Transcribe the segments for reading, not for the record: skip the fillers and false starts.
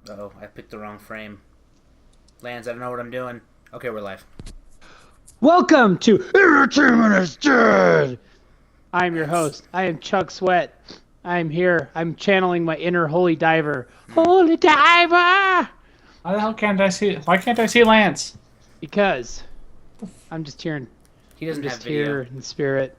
Uh-oh, I picked the wrong frame. Lance, I don't know what I'm doing. Okay, we're live. Welcome to Entertainment is Dead! I am your host. I am Chuck Sweat. I am here. I'm channeling my inner holy diver. Holy diver! Why the hell can't I see? Why can't I see Lance? Because I'm just here. He I'm doesn't have just video. here in spirit.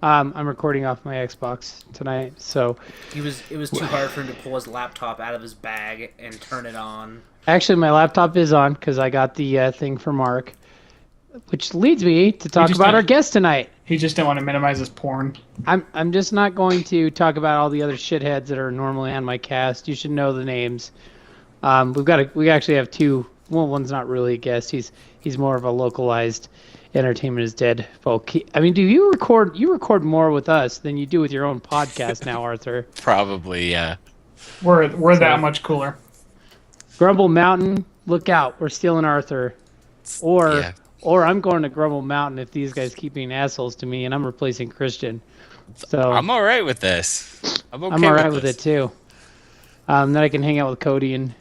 I'm recording off my Xbox tonight, so It was too hard for him to pull his laptop out of his bag and turn it on. actually my laptop is on because I got the thing for Mark, which leads me to talk just about don't- our guest tonight. He just didn't want to minimize his porn. I'm just not going to talk about all the other shitheads that are normally on my cast. You should know the names. We actually have two. Well, one's not really a guest. He's more of a localized Entertainment is Dead folk. I mean, do you record more with us than you do with your own podcast now, Arthur? Probably, yeah. We're that much cooler. Grumble Mountain, look out. We're stealing Arthur. Yeah. Or I'm going to Grumble Mountain if these guys keep being assholes to me, and I'm replacing Christian. So I'm all right with this. I'm okay I'm all right with this. it too. Then I can hang out with Cody and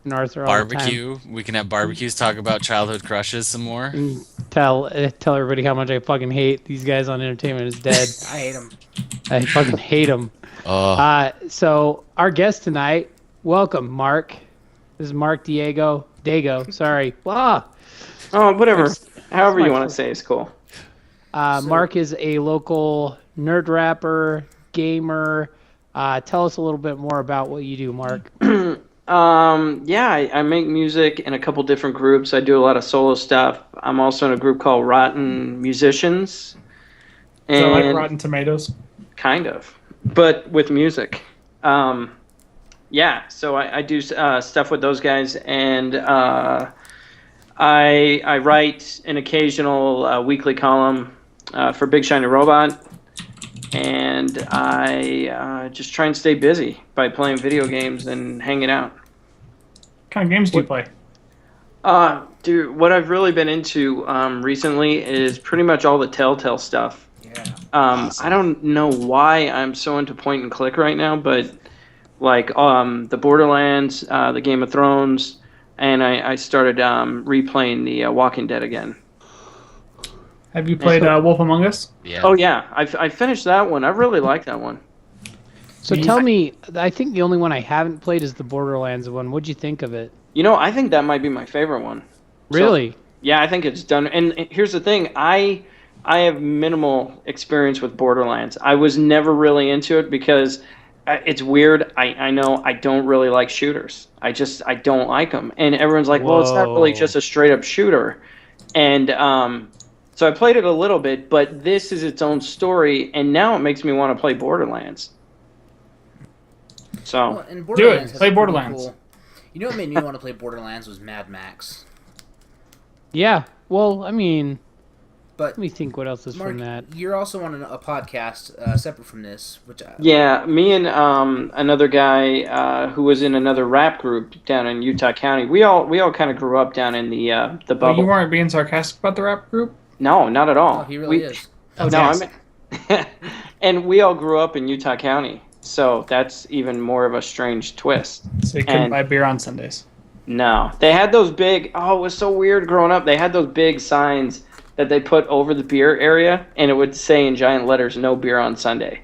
Arthur all the time. Barbecue. We can have barbecues, talk about childhood crushes some more. And tell everybody how much I fucking hate these guys on Entertainment is Dead. I hate him. I fucking hate them. Oh, So our guest tonight, welcome, Mark. This is Mark Dago. Sorry. Ah. Oh, whatever. However my you want to fault. say is cool. Mark is a local nerd rapper, gamer. Tell us a little bit more about what you do, Mark. Yeah, I make music in a couple different groups. I do a lot of solo stuff. I'm also in a group called Rotten Musicians. So like And Rotten Tomatoes. kind of, but with music. Yeah, so I do stuff with those guys, and I write an occasional weekly column for Big Shiny Robot. And I just try and stay busy by playing video games and hanging out. What kind of games do you play? Dude, what I've really been into recently is pretty much all the Telltale stuff. Yeah. I don't know why I'm so into point and click right now, but like the Borderlands, the Game of Thrones, and I started replaying the Walking Dead again. Have you played Wolf Among Us? yeah. Oh yeah, I finished that one. I really like that one. So tell me, I think the only one I haven't played is the Borderlands one. What'd you think of it? You know, I think that might be my favorite one. So- Really? Yeah, I think it's done. And here's the thing, I have minimal experience with Borderlands. I was never really into it because it's weird. I know I don't really like shooters. I don't like them. And everyone's like, well, it's not really Whoa. just a straight up shooter. And so I played it a little bit, but this is its own story, and now it makes me want to play Borderlands. So Well, and Borderlands has Play a pretty Borderlands. Cool... You know what made me want to play Borderlands was Mad Max. Yeah. Well, I mean, But let me think what else is Mark, from that. you're also on a podcast separate from this, which yeah, me and another guy who was in another rap group down in Utah County. We all kind of grew up down in the Well, bubble. you weren't being sarcastic about the rap group? No, not at all. oh, he really We- is. Oh, No, yes. and we all grew up in Utah County, so that's even more of a strange twist. So you couldn't and- buy beer on Sundays. No, they had those big. Oh, it was so weird growing up. They had those big signs that they put over the beer area, and it would say in giant letters, "No beer on Sunday."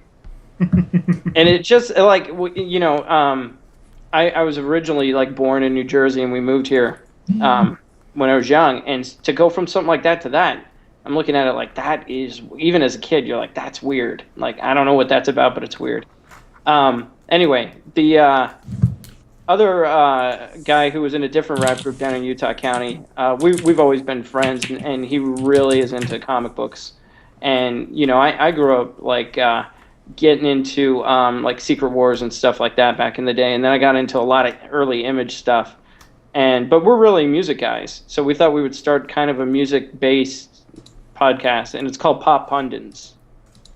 And it just like I was originally like born in New Jersey, and we moved here when I was young, and to go from something like that to that, I'm looking at it like that is, even as a kid, you're like, that's weird. Like, I don't know what that's about, but it's weird. Anyway, the other guy who was in a different rap group down in Utah County, we've always been friends, and he really is into comic books. And, I grew up, like, getting into, like, Secret Wars and stuff like that back in the day, and then I got into a lot of early Image stuff. But we're really music guys, so we thought we would start kind of a music-based podcast, and it's called Pop Pundits,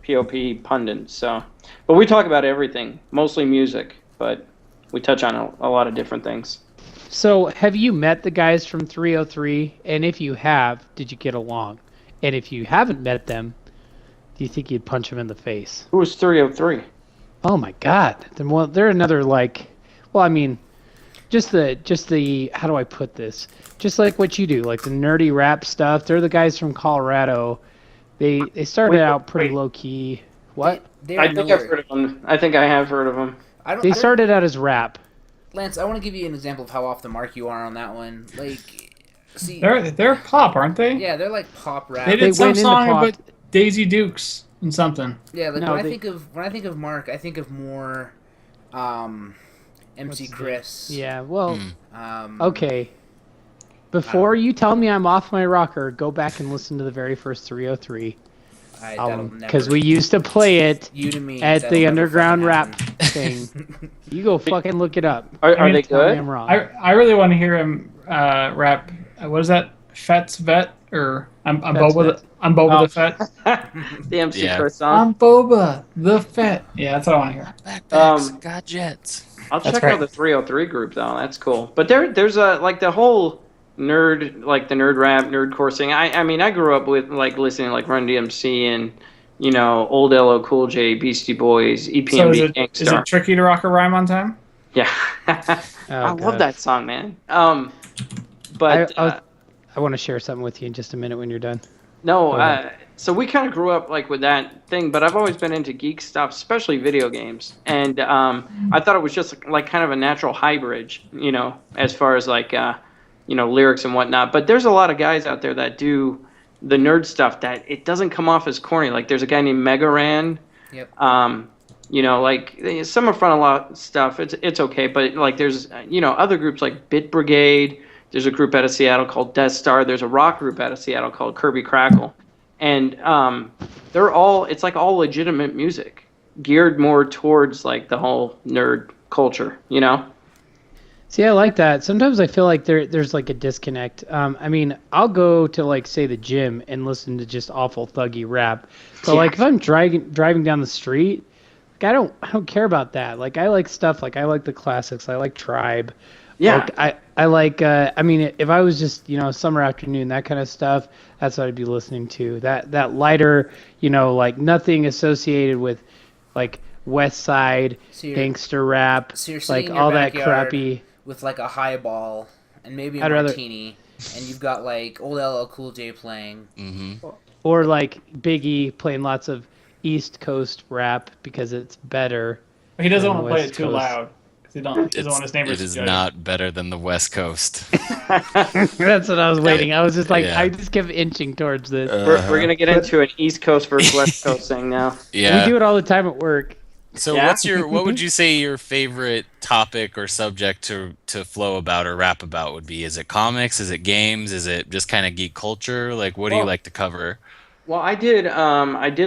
P-O-P Pundits. So, but we talk about everything, mostly music, but we touch on a lot of different things. So have you met the guys from 303? And if you have, did you get along? And if you haven't met them, do you think you'd punch them in the face? Who was 303? Oh my God! Then well, they're another like. Well, I mean, just the how do I put this? Just like what you do, like the nerdy rap stuff. They're the guys from Colorado. They started out pretty low key. What? I think I've heard of them. I think I have heard of them. They started out as rap. Lance, I want to give you an example of how off the mark you are on that one. Like, see, They're pop, aren't they? yeah, they're like pop rap. They did some went into song pop. about Daisy Dukes and something. Yeah, like No, when I think of Mark, I think of more MC Chris. Yeah, well, Um, okay. Before you tell me I'm off my rocker, go back and listen to the very first 303 album because we used to play it you to me at that'll the never underground fucking rap happen. thing. You go fucking look it up. Are they Tell me good? I'm wrong. I really want to hear him rap. What is that? Fet's Vet or I'm Fet's Boba. Vet. I'm Boba the Fett. The MC Yeah. Chris song. I'm Boba the Fett. Yeah, that's what I want to hear. Backpacks, got jets. I'll That's check great. out the 303 group though. That's cool. But there's a like the whole nerd, like the nerd rap, nerd coursing. I mean, I grew up with like listening to like Run DMC and old LL Cool J, Beastie Boys, So EPMB, is it Gangstar. tricky to rock a rhyme on time? Yeah, Oh, I love God. that song, man. But I want to share something with you in just a minute when you're done. no, Go ahead. so we kind of grew up like with that thing. But I've always been into geek stuff, especially video games, and I thought it was just like kind of a natural hybrid, as far as like lyrics and whatnot. But there's a lot of guys out there that do the nerd stuff that it doesn't come off as corny. Like there's a guy named Megaran. Yep. Like some of Front a lot stuff. It's okay, but like there's other groups like Bit Brigade. There's a group out of Seattle called Death Star. There's a rock group out of Seattle called Kirby Crackle, and it's like all legitimate music, geared more towards like the whole nerd culture. See, I like that. Sometimes I feel like there's like a disconnect. I mean, I'll go to like say the gym and listen to just awful thuggy rap, but like if I'm driving down the street, like I don't care about that. Like I like stuff like I like the classics. I like Tribe. Yeah. Like, I like. I mean, if I was just summer afternoon, that kind of stuff, that's what I'd be listening to. That lighter, like nothing associated with like West Side So you're- gangster rap, So you're sitting like in your all that backyard crappy. with like a highball and maybe a I'd rather- martini, and you've got like old LL Cool J playing. Mm-hmm. Or like Biggie playing lots of East Coast rap because it's better. But he doesn't And want to play West it too Coast. loud. He doesn't want his neighbors It to is judge him. not better than the West Coast. That's what I was waiting. I was just like, Yeah. I just kept inching towards this. We're gonna get into an East Coast versus West Coast thing now. Yeah. We do it all the time at work. So Yeah? what would you say your favorite topic or subject to flow about or rap about would be? Is it comics? Is it games? Is it just kind of geek culture? Like what do you Well- like to cover? Well, I did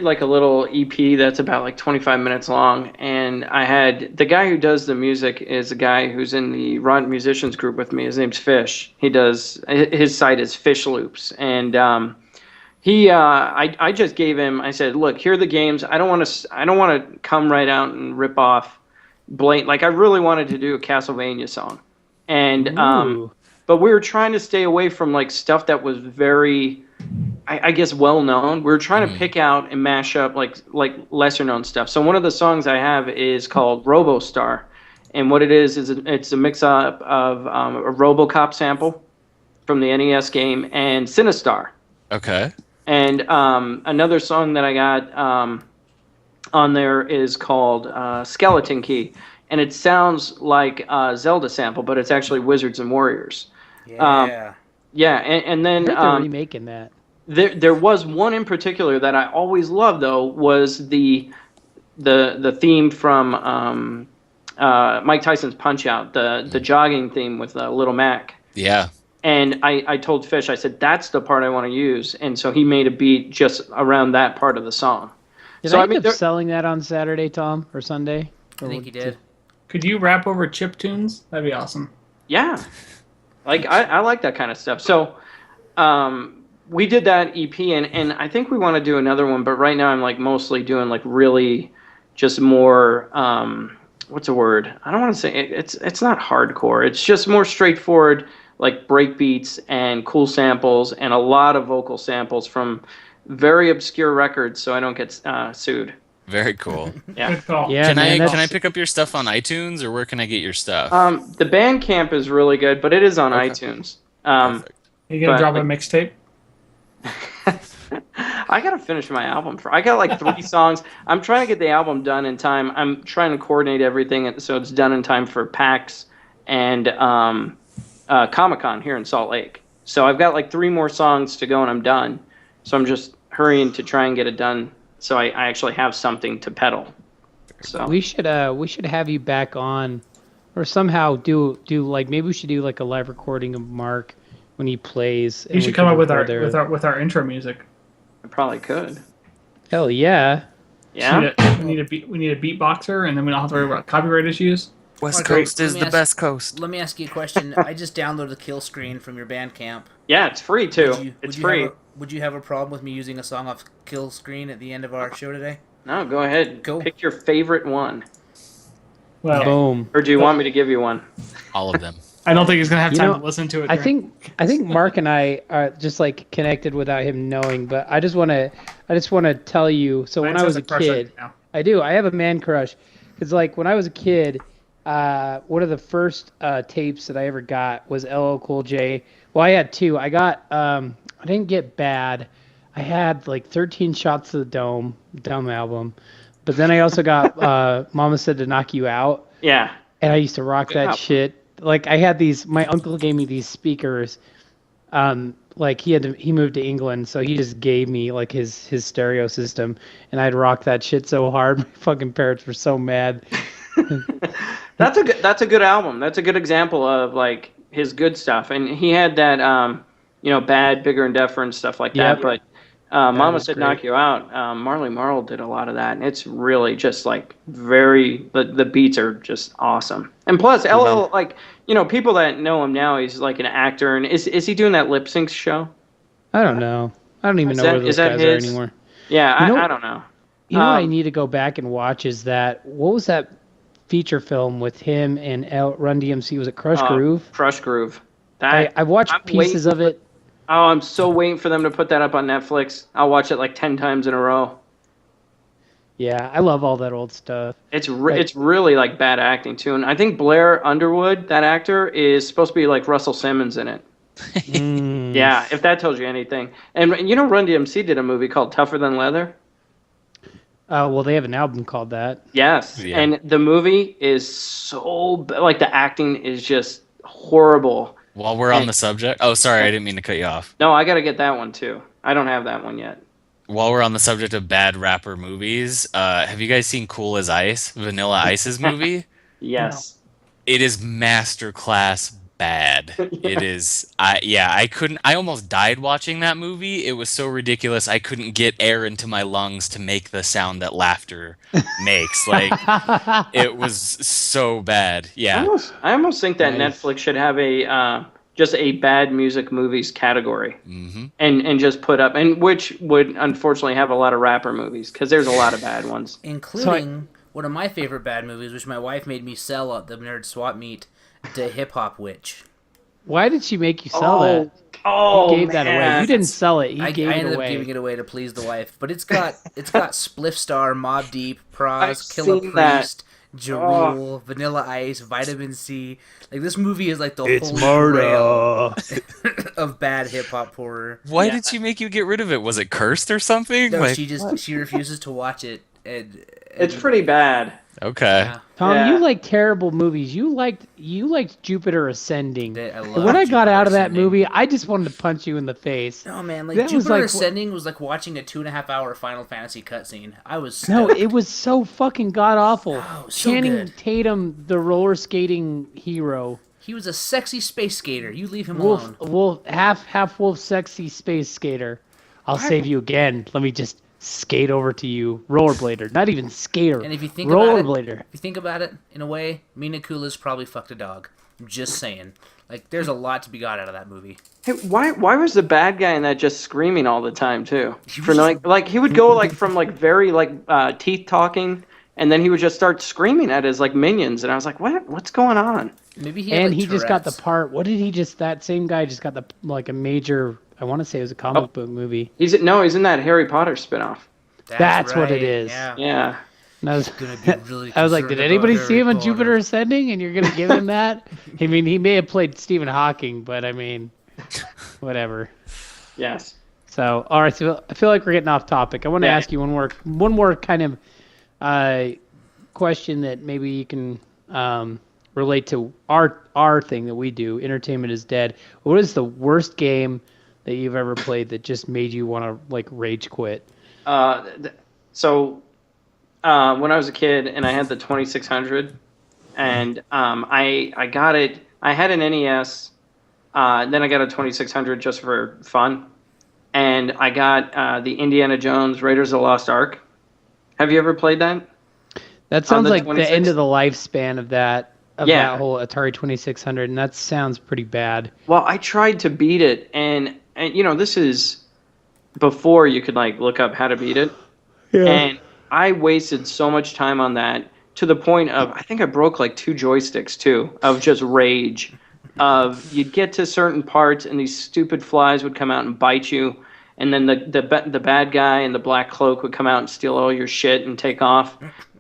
like a little EP that's about like 25 minutes long, and I had the guy who does the music is a guy who's in the Run Musicians group with me. His name's Fish. His site is Fish Loops, and I just gave him. I said, look, here are the games. I don't want to come right out and rip off blatant. Like I really wanted to do a Castlevania song, and Ooh. but we were trying to stay away from like stuff that was very, I guess, well known. We were trying to pick out and mash up like lesser known stuff. So one of the songs I have is called RoboStar, and what it is it's a mix up of a RoboCop sample from the NES game and Sinistar. Okay. And another song that I got on there is called Skeleton Key, and it sounds like a Zelda sample, but it's actually Wizards and Warriors. Yeah. Yeah, and I then heard they're remaking that. there was one in particular that I always loved though was the theme from Mike Tyson's Punch Out, the jogging theme with Little Mac. Yeah. And I told Fish, I said, that's the part I want to use. And so he made a beat just around that part of the song. Did So, I I end mean, up there- selling that on Saturday, Tom, or Sunday? I think you did. Could you rap over chip tunes? That'd be awesome. Yeah. Like, I like that kind of stuff. So we did that EP, and I think we want to do another one. But right now I'm, like, mostly doing, like, really just more, what's a word? I don't want to say, it's not hardcore. It's just more straightforward, like, break beats and cool samples and a lot of vocal samples from very obscure records so I don't get sued. Very cool. Yeah. Good call. Yeah, Can man, I that's- pick up your stuff on iTunes, or where can I get your stuff? The Bandcamp is really good, but it is on Okay. iTunes. Perfect. You gonna But, drop a like- mixtape? I gotta finish my album. I got like 3 songs. I'm trying to get the album done in time. I'm trying to coordinate everything so it's done in time for PAX and Comic-Con here in Salt Lake. So I've got like 3 more songs to go and I'm done. So I'm just hurrying to try and get it done so I actually have something to pedal. So we should have you back on, or somehow do like, maybe we should do like a live recording of Mark when he plays. You should come up with our there. with our intro music. I probably could. Hell yeah. Yeah. We need a beatboxer, and then we don't have to worry about copyright issues. West Okay, Coast is let me the ask- best coast. Let me ask you a question. I just downloaded the kill screen from your Bandcamp. Yeah, it's free too. It's free. Would you have a problem with me using a song off kill screen at the end of our show today? No, go ahead. Cool. Pick your favorite one. Well, Boom. Or do you want me to give you one? All of them. I don't think he's gonna have You time know, to listen to it. I during- think Mark and I are just like connected without him knowing, but I just want to tell you. So when Lance I has was a crush on you kid, now. I do. I have a man crush. Because, like, when I was a kid, one of the first tapes that I ever got was LL Cool J. Well, I had 2. I got, I didn't get Bad. I had, like, 13 Shots to the Dome album. But then I also got Mama Said to Knock You Out. Yeah. And I used to rock that Yeah. shit. Like, I had these, my uncle gave me these speakers. Like, he moved to England, so he just gave me, like, his stereo system. And I'd rock that shit so hard. My fucking parents were so mad. That's a good album. That's a good example of like his good stuff. And he had that Bad, Bigger and Deffer and stuff like that. Yep. But Mama was Said great. Knock You Out. Marley Marl did a lot of that, and it's really just like the beats are just awesome. And plus LL, like, people that know him now, he's like an actor. And is he doing that lip sync show? I don't know. I don't even Is know that- where those is that guys are his? anymore. Yeah, You know- I don't know. You know what I Um, need to go back and watch is that, what was that feature film with him and Run DMC? Was it Crush Groove? Crush Groove. I've watched I'm pieces waiting of it. Oh, I'm so waiting for them to put that up on Netflix. I'll watch it like 10 times in a row. Yeah, I love all that old stuff. It's really like bad acting too, and I think Blair Underwood, that actor, is supposed to be like Russell Simmons in it. Mm. Yeah, if that tells you anything. And Run DMC did a movie called Tougher Than Leather. Well, they have an album called that. Yes, Yeah. and the movie is like the acting is just horrible. While we're on the subject, oh, sorry, I didn't mean to cut you off. No, I got to get that one too. I don't have that one yet. While we're on the subject of bad rapper movies, have you guys seen Cool as Ice, Vanilla Ice's movie? Yes. It is masterclass bad. It is. I almost died watching that movie. It was so ridiculous. I couldn't get air into my lungs to make the sound that laughter makes. Like, it was so bad. Yeah. I almost think that Nice. Netflix should have a just a bad music movies category, hmm and just put up, and which would unfortunately have a lot of rapper movies because there's a lot of bad ones. Including one of my favorite bad movies, which my wife made me sell at the Nerd Swap Meet, to Hip Hop Witch. Why did she make you sell that? Oh, He gave that away. You didn't sell it. He I gave ended it up away. giving it away to please the wife, but it's got Spliff Star, Mob Deep, Pros, I've Killer seen that. Priest, Ja Rule, Vanilla Ice, Vitamin C. Like, this movie is like the It's holy murder. grail of bad hip hop horror. Why Yeah. did she make you get rid of it? Was it cursed or something? No, Like, she refuses to watch it. And It's pretty bad. okay. Yeah, Tom, Yeah. you like terrible movies. You liked Jupiter Ascending. I And love when I got Jupiter out of that Ascending. movie, I just wanted to punch you in the face. No, man, like That was Jupiter like- Ascending was like watching a 2.5-hour Final Fantasy cutscene. I was No, stoked. it was so fucking god awful. Oh, so Channing good. Tatum, the roller skating hero. He was a sexy space skater. You leave him Wolf, alone. half wolf, sexy space skater. I'll save you again. Let me just skate over to you, rollerblader. Not even skater. And if you think about it, rollerblader. if you think about it, in a way, Mina Kula's probably fucked a dog. I'm just saying. Like, there's a lot to be got out of that movie. Hey, why was the bad guy in that just screaming all the time too? He was For just- like he would go like from like very like teeth talking, and then he would just start screaming at his like minions, and I was like, what's going on? Maybe he had, And like, he just got the Tourette's. part. What did he just? That same guy just got the like a major. I want to say it was a comic book movie. He's in that Harry Potter spinoff. That's what it right, is. Yeah. Yeah. And I was, Gonna be really I was like, concerned did about anybody Harry see him on Potter. Jupiter Ascending? And you're gonna give him that? I mean, he may have played Stephen Hawking, but I mean, whatever. Yes. So, all right. So I feel like we're getting off topic. I want to Yeah. ask you one more kind of question that maybe you can relate to our thing that we do. Entertainment is dead. What is the worst game that you've ever played that just made you want to like rage quit? So when I was a kid and I had the 2600, and I got it. I had an NES. Then I got a 2600 just for fun, and I got the Indiana Jones Raiders of the Lost Ark. Have you ever played that? That sounds the like 26? the end of the lifespan of that Yeah. that whole Atari 2600, and that sounds pretty bad. Well, I tried to beat it, and this is before you could like look up how to beat it. And I wasted so much time on that to the point of I think I broke like 2 joysticks too of just rage. Of you'd get to certain parts and these stupid flies would come out and bite you, and then the bad guy in the black cloak would come out and steal all your shit and take off.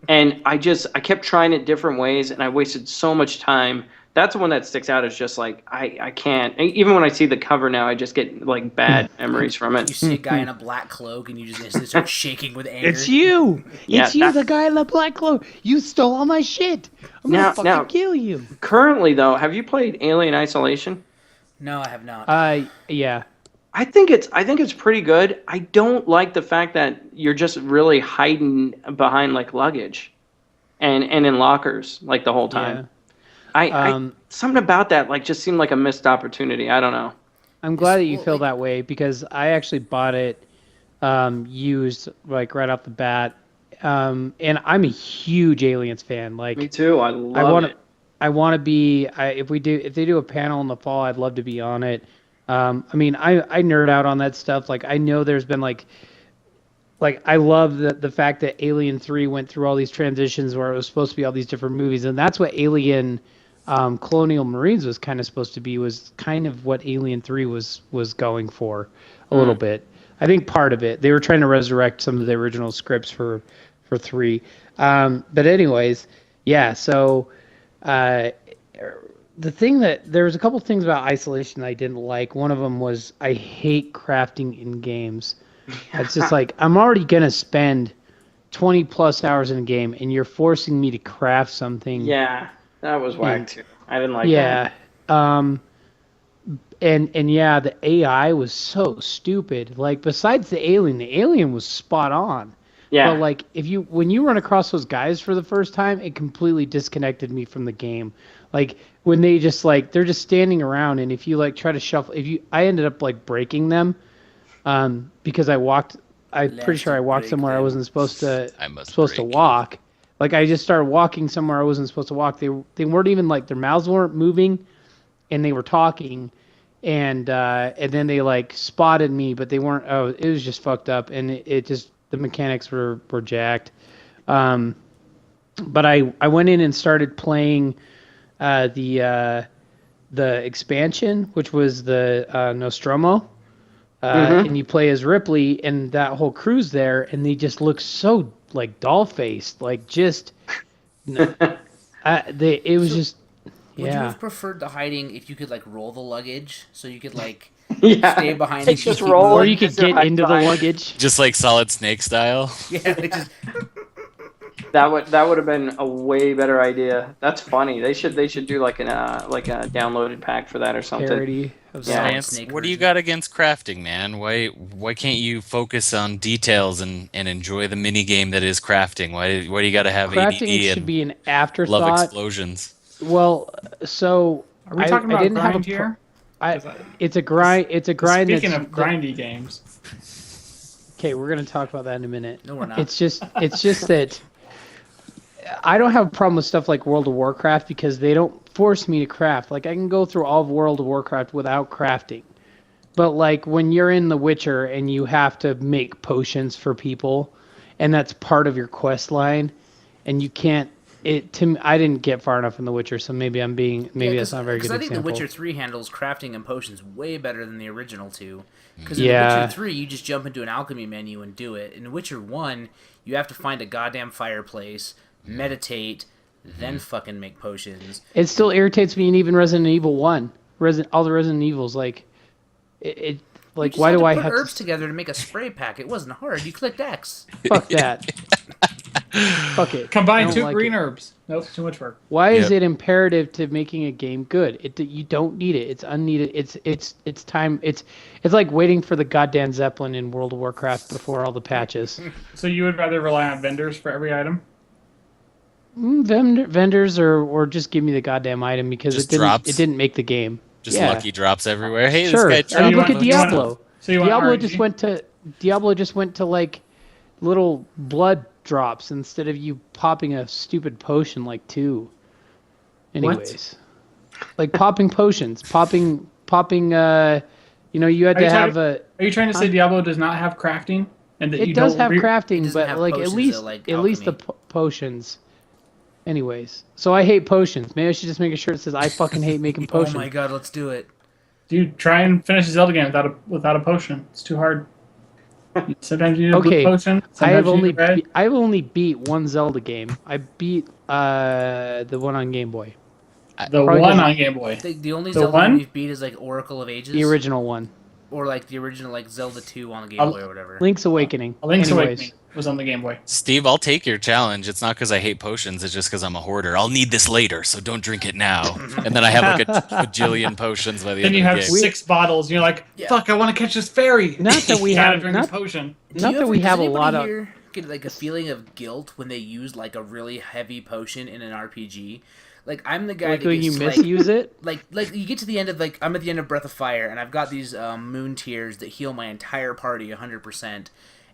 And I kept trying it different ways, and I wasted so much time. That's the one that sticks out as just like I can't. Even when I see the cover now, I just get like bad memories from You it. see a guy in a black cloak and you just instantly start shaking with anger. It's you! Yeah, It's you, the guy in the black cloak! You stole all my shit! I'm gonna fucking kill you! Currently, though, have you played Alien Isolation? No, I have not. Yeah. I think it's pretty good. I don't like the fact that you're just really hiding behind like luggage, and in lockers like the whole time. Yeah. I something about that like just seemed like a missed opportunity. I don't know. I'm glad that you Well, feel like- that way because I actually bought it used like right off the bat. And I'm a huge Aliens fan. Like Me too. I love it. I want to be. If they do a panel in the fall, I'd love to be on it. I mean, I nerd out on that stuff. Like I know there's been like I love the fact that Alien 3 went through all these transitions where it was supposed to be all these different movies, and that's what Alien Colonial Marines was kind of supposed to be. Was kind of what Alien 3 was going for a little bit. I think part of it they were trying to resurrect some of the original scripts for 3. But anyways, yeah. So. The thing that there was a couple things about Isolation I didn't like. One of them was I hate crafting in games. It's just like I'm already gonna spend 20 plus hours in a game, and you're forcing me to craft something. Yeah, that was whack too. I didn't like Yeah. that. And yeah, the AI was so stupid. Like besides the alien was spot on. Yeah. But like when you run across those guys for the first time, it completely disconnected me from the game. Like when they just like they're just standing around, and if you like try to shuffle, I ended up like breaking them, because I'm pretty sure I walked break somewhere I them. wasn't supposed to must supposed to break walk. Like I just started walking somewhere I wasn't supposed to walk. They weren't even like their mouths weren't moving, and they were talking, and then they like spotted me, but they weren't. Oh, it was just fucked up, and it just the mechanics were jacked. But I went in and started playing the expansion, which was the Nostromo, and you play as Ripley and that whole crew's there, and they just look so like doll faced, like just. It was just. Would you Yeah. have preferred the hiding if you could like roll the luggage so you could like Yeah. stay behind It's and just keep roll Or moving? you could Is there get into the high five? luggage. Just like Solid Snake style. Yeah, they just That would have been a way better idea. That's funny. They should do like a downloaded pack for that or something. Parody of Yeah. Solid Lance, Snake. What do you got against crafting, man? Why can't you focus on details and enjoy the mini game that is crafting? Why do you got to have Crafting ADD should and be an love afterthought. explosions? Well, so Are we talking I about didn't have grind a here? it's a grind. It's a grind. Speaking that's, of grindy games, okay, we're gonna talk about that in a minute. No, we're not. It's just that I don't have a problem with stuff like World of Warcraft because they don't force me to craft. Like I can go through all of World of Warcraft without crafting. But like when you're in The Witcher and you have to make potions for people, and that's part of your quest line, and you can't I didn't get far enough in The Witcher, so maybe that's not a very good Because I think example. The Witcher 3 handles crafting and potions way better than the original two. Because in Yeah. The Witcher 3, you just jump into an alchemy menu and do it. In The Witcher 1, you have to find a goddamn fireplace, meditate, then fucking make potions. It still irritates me in even Resident Evil 1. All the Resident Evils, like, You like, just why had do to I put have herbs to... together to make a spray pack? It wasn't hard. You clicked X. Fuck that. Fuck it. I Combine don't 2 like green it. herbs. Nope, too much work. Why is Yep. it imperative to making a game good? You don't need it. It's unneeded. It's time. It's like waiting for the goddamn Zeppelin in World of Warcraft before all the patches. So you would rather rely on vendors for every item? Vendors or just give me the goddamn item because Just it drops? didn't make the game. Just Yeah. lucky drops everywhere. Hey, Sure. this guy I mean, you look want- at you want- Diablo. So you want Diablo RNG? just went to like little blood drops instead of you popping a stupid potion like 2. Anyways, like popping potions, popping. You had Are you to have talking- Are you trying to say Diablo does not have crafting? And that It you does don't have It crafting, doesn't but have like potions, at least though, like at least the alchemy. potions. Anyways, so I hate potions. Maybe I should just make a shirt that says I fucking hate making Oh potions. my god, let's do it. Dude, try and finish a Zelda game without a potion. It's too hard. Sometimes you need a blue Okay, potion. I have Sometimes you need red. I've only beat one Zelda game. I beat the one on Game Boy, The probably one doesn't- on Game Boy. The only The Zelda one? we've beat is like Oracle of Ages. the original one, Or like the original like Zelda 2 on the Game I'll- Boy or whatever. Link's Awakening. A Link's Anyways, Awakening was on the Game Boy. Steve, I'll take your challenge. It's not because I hate potions. It's just because I'm a hoarder. I'll need this later, so don't drink it now. And then I have like a bajillion potions by the Then end you of have the game. 6 bottles, and you're like, Yeah. "Fuck, I want to catch this fairy." Not that we Gotta have drink not, this potion. not that we have a lot of. Here get like a feeling of guilt when they use like a really heavy potion in an RPG. Like I'm the guy Like that when you gets, like, misuse it. like you get to the end of like I'm at the end of Breath of Fire and I've got these moon tears that heal my entire party 100%.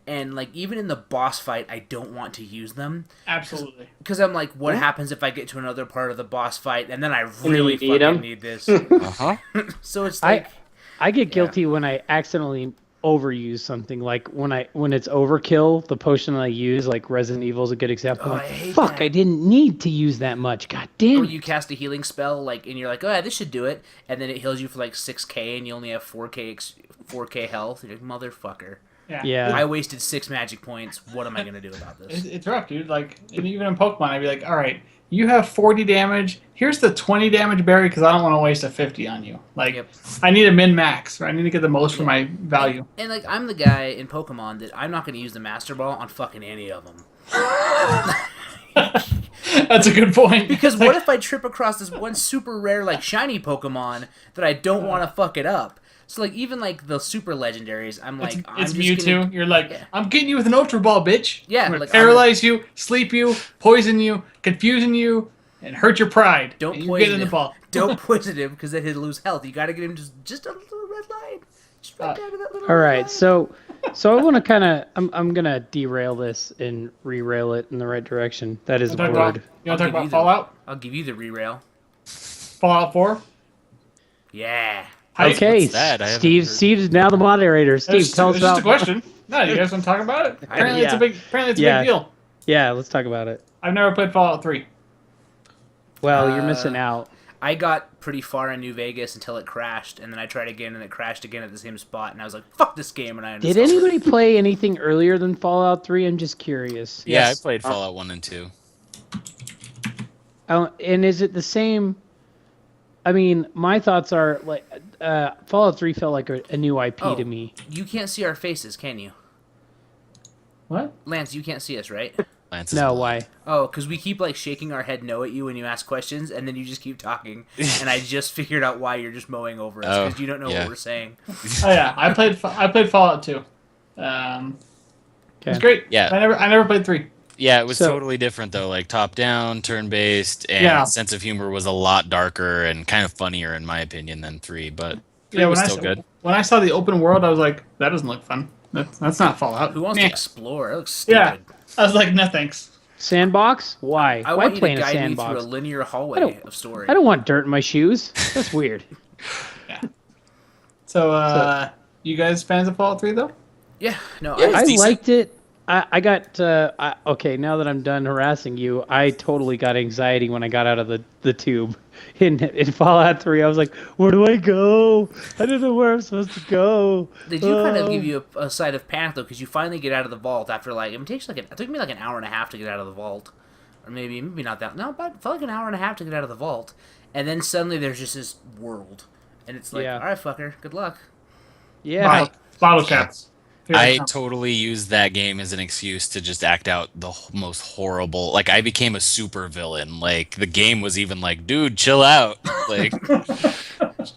And like even in the boss fight, I don't want to use them Absolutely. because I'm like, what happens if I get to another part of the boss fight and then I really you need 'em? fucking need this? Uh-huh. So it's like, I get guilty when I accidentally overuse something. Like when it's overkill, the potion I use, like Resident Evil is a good example. Oh, I'm I like, hate fuck, that. I didn't need to use that much. God damn or it. you cast a healing spell, like, and you're like, oh, yeah, this should do it, and then it heals you for like 6k, and you only have 4k health. You're like, motherfucker. Yeah. I wasted 6 magic points. What am I gonna do about this? It's rough, dude. Like, and even in Pokemon, I'd be like, all right, you have 40 damage. Here's the 20 damage berry because I don't want to waste a 50 on you. Like, Yep. I need a min max. Or I need to get the most for my value. And like, I'm the guy in Pokemon that I'm not gonna use the Master Ball on fucking any of them. That's a good point. Because what if I trip across this one super rare, like, shiny Pokemon that I don't want to fuck it up? So, like, even, like, the super legendaries, I'm like, I'm it's just Mewtwo. gonna... You're like, Yeah. I'm getting you with an Ultra Ball, bitch. Yeah, I'm gonna like, paralyze you, sleep you, poison you, confusing you, and hurt your pride. Don't and you poison get in the him. ball. Don't poison him, because then he'll lose health. You gotta get him just a little red line. Just right down to that little All red right, line. so I want to kind of I'm gonna derail this and re-rail it in the right direction. That is a You want word. to I'll talk give about you the- Fallout? I'll give you the re-rail. Fallout 4? Yeah. Okay, What's that? I haven't Steve. heard. Steve's now the moderator. Steve, It's tell us just a about. question. No, you guys want to talk about it? Apparently, yeah. it's a Yeah. big deal. Yeah, let's talk about it. I've never played Fallout 3. Well, you're missing out. I got pretty far in New Vegas until it crashed, and then I tried again, and it crashed again at the same spot, and I was like, fuck this game, and I Did uninstalled it. anybody play anything earlier than Fallout 3? I'm just curious. Yeah, Yes. I played Fallout 1 and 2. And is it the same? I mean, my thoughts are like Fallout 3 felt like a new IP Oh. to me. You can't see our faces, can you? What? Lance, you can't see us, right? Lance is No, blind. why? Oh, because we keep, like, shaking our head no at you when you ask questions, and then you just keep talking, and I just figured out why you're just mowing over us, because you don't know yeah. what we're saying. Oh yeah, I played Fallout 2. It was Okay. great. Yeah. I never played 3. Yeah, it was So- totally different though. Like top down, turn based, and Yeah. sense of humor was a lot darker and kind of funnier in my opinion than 3. But 3 Yeah, was when still good. When I saw the open world, I was like, that doesn't look fun. That's not Fallout. Who wants Nah. to explore? That looks stupid. Yeah. I was like, no thanks. Sandbox? Why? I Why want you play to in a guide me sandbox? through a linear hallway don't- of story. I don't want dirt in my shoes. That's weird. So, you guys fans of Fallout 3 though? Yeah, no, Yeah, I, I decent. liked it. I got okay. Now that I'm done harassing you, I totally got anxiety when I got out of the tube in Fallout 3. I was like, "Where do I go? I don't know where I'm supposed to go." They do kind of give you a side of panic though, because you finally get out of the vault after like it took me like an hour and a half to get out of the vault, or maybe not that. No, but it felt like an hour and a half to get out of the vault, and then suddenly there's just this world, and it's like, all right, fucker, good luck. Yeah. Bottle caps. I totally used that game as an excuse to just act out the most horrible. Like, I became a super villain. Like, the game was even like, dude, chill out. Like,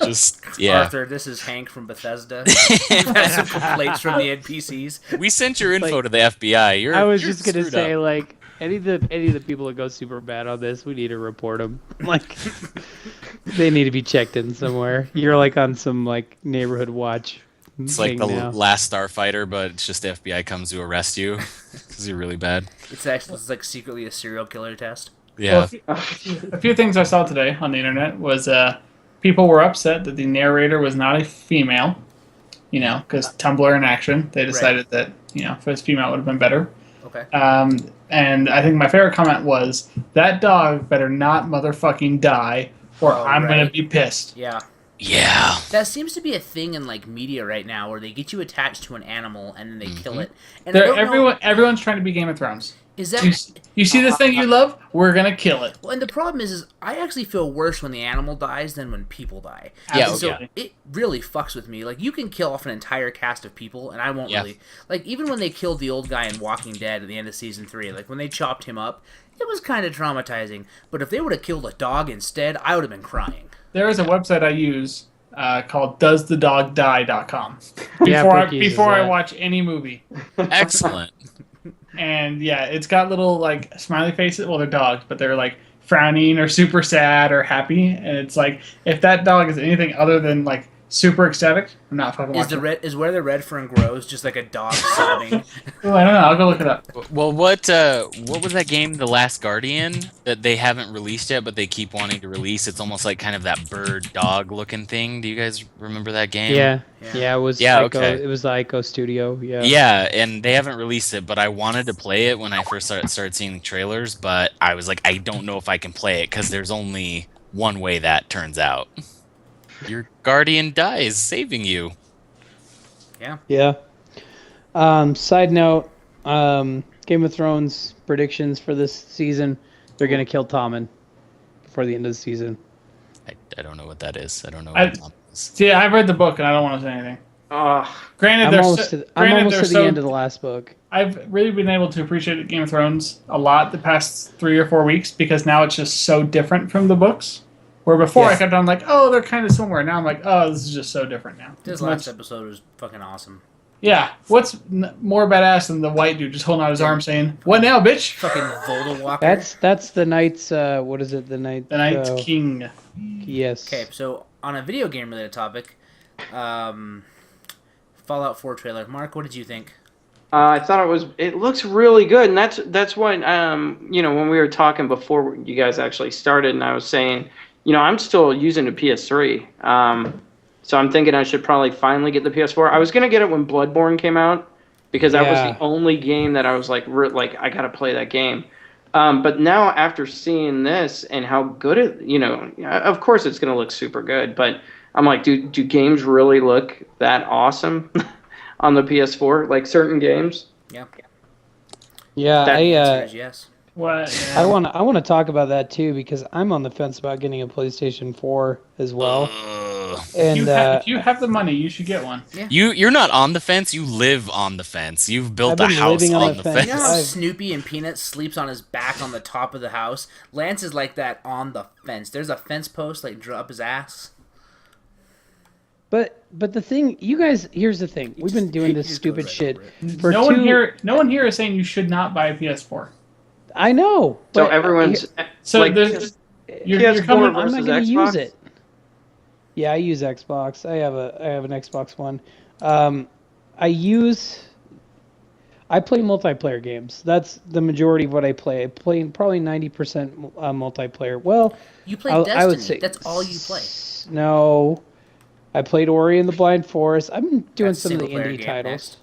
just, yeah. Arthur, this is Hank from Bethesda. You've had some complaints from the NPCs. We sent your info to the FBI. I was just gonna say, like, any of the people that go super bad on this, we need to report them. Like, they need to be checked in somewhere. You're like on some like neighborhood watch. It's like the last Starfighter, but it's just the FBI comes to arrest you because you're really bad. It's like secretly a serial killer test. Yeah. Well, a few things I saw today on the internet was people were upset that the narrator was not a female. You know, because Tumblr in action, they decided that if it was female, it would have been better. Okay. And I think my favorite comment was, "That dog better not motherfucking die, or I'm gonna be pissed." Yeah. Yeah. That seems to be a thing in like media right now, where they get you attached to an animal and then they kill it. And everyone's trying to be Game of Thrones. Is that you see this thing you love? We're gonna kill it. Well, and the problem is I actually feel worse when the animal dies than when people die. Yeah, so it really fucks with me. Like, you can kill off an entire cast of people, and I won't really like. Even when they killed the old guy in Walking Dead at the end of season 3, like when they chopped him up, it was kind of traumatizing. But if they would have killed a dog instead, I would have been crying. There is a website I use called doesthedogdie.com before I watch any movie. Excellent. And yeah, it's got little like smiley faces. Well, they're dogs, but they're like frowning or super sad or happy. And it's like, if that dog is anything other than like super ecstatic, I'm not fucking watching. Is where the red fern grows just like a dog sobbing? Oh, I don't know. I'll go look it up. Well, what was that game, The Last Guardian, that they haven't released yet, but they keep wanting to release? It's almost like kind of that bird dog looking thing. Do you guys remember that game? Yeah. It was. Yeah, Ico, okay. It was the Ico Studio. Yeah. Yeah, and they haven't released it, but I wanted to play it when I first started seeing the trailers, but I was like, I don't know if I can play it because there's only one way that turns out. Your guardian dies, saving you. Yeah. Yeah. Side note, Game of Thrones predictions for this season, they're going to kill Tommen before the end of the season. I don't know what that is. I don't know what Tommen is. See, I've read the book and I don't want to say anything. Granted, I'm almost to the end of the last book. I've really been able to appreciate Game of Thrones a lot the past 3 or 4 weeks because now it's just so different from the books. Where before I kept on like, oh, they're kind of similar. Now I'm like, oh, this is just so different now. This last episode was fucking awesome. Yeah. What's more badass than the white dude just holding out his arm saying, "What now, bitch?" Fucking Volta Walker. That's the Knight's, what is it? The Knight's King. Yes. Okay, so on a video game related topic, Fallout 4 trailer. Mark, what did you think? I thought it looks really good, and that's what when we were talking before you guys actually started, and I was saying, I'm still using the PS3, so I'm thinking I should probably finally get the PS4. I was gonna get it when Bloodborne came out because that was the only game that I was like I gotta play that game. But now after seeing this and how good it, of course it's gonna look super good, but I'm like, do games really look that awesome on the PS4? Like certain games? Yeah. Yeah, yes. What? I want to talk about that too because I'm on the fence about getting a PlayStation 4 as well. And if you have the money, you should get one. Yeah. You're not on the fence. You live on the fence. You've built a house on the fence. You know how Snoopy and Peanuts sleeps on his back on the top of the house? Lance is like that on the fence. There's a fence post like draw up his ass. But the thing, you guys, here's the thing. We've been doing this stupid shit for no one here is saying you should not buy a PS4. I know. So everyone's you're coming. I'm not going to use it. Yeah, I use Xbox. I have an Xbox One. I play multiplayer games. That's the majority of what I play. I play probably 90% multiplayer. Well, you play Destiny. I would say that's all you play. No, I played Ori and the Blind Forest. I've been doing some of the indie titles.